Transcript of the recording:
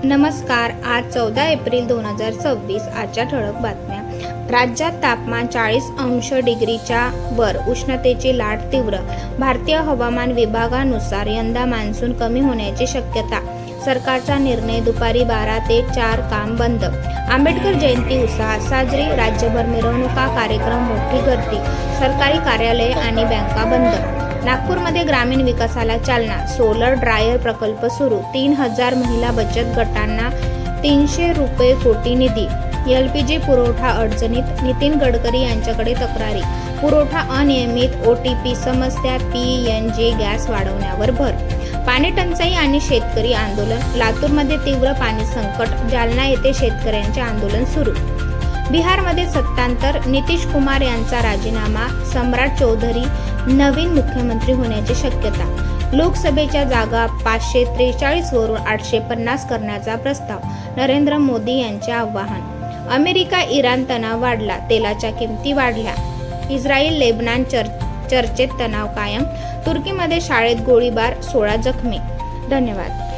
नमस्कार. आज 14 एप्रिल 2026. आजच्या ठळक बातम्या. राज्यात तापमान 40°च्या वर, उष्णतेची लाट तीव्र. भारतीय हवामान विभागानुसार यंदा मान्सून कमी होण्याची शक्यता. सरकारचा निर्णय. दुपारी 12 ते 4 काम बंद. आंबेडकर जयंती उत्साहात साजरी. राज्यभर मिरवणुका, कार्यक्रम, मोठी गर्दी. सरकारी कार्यालये आणि बँका बंद. नागपूरमध्ये ग्रामीण विकासाला चालना. सोलर ड्रायर प्रकल्प सुरू. 3,000 महिला बचत गटांना 300 रुपये कोटी निधी. LPG पुरवठा अडचणीत. नितीन गडकरी यांच्याकडे तक्रारी. पुरवठा अनियमित. OTP समस्या. PNG गॅस वाढवण्यावर भर. पाणी टंचाई आणि शेतकरी आंदोलन. लातूरमध्ये तीव्र पाणी संकट. जालना येथे शेतकऱ्यांचे आंदोलन सुरू. बिहारमध्ये सत्तांतर. नितीश कुमार यांचा राजीनामा. सम्राट चौधरी नवीन मुख्यमंत्री होण्याची शक्यता. लोकसभेच्या जागा 543 वरून 850 करण्याचा प्रस्ताव. नरेंद्र मोदी यांचे आवाहन. अमेरिका इराण तणाव वाढला. तेलाच्या किमती वाढल्या. इस्रायल लेबनान चर्चेत तणाव कायम. तुर्कीमध्ये शाळेत गोळीबार. 16 जखमी. धन्यवाद.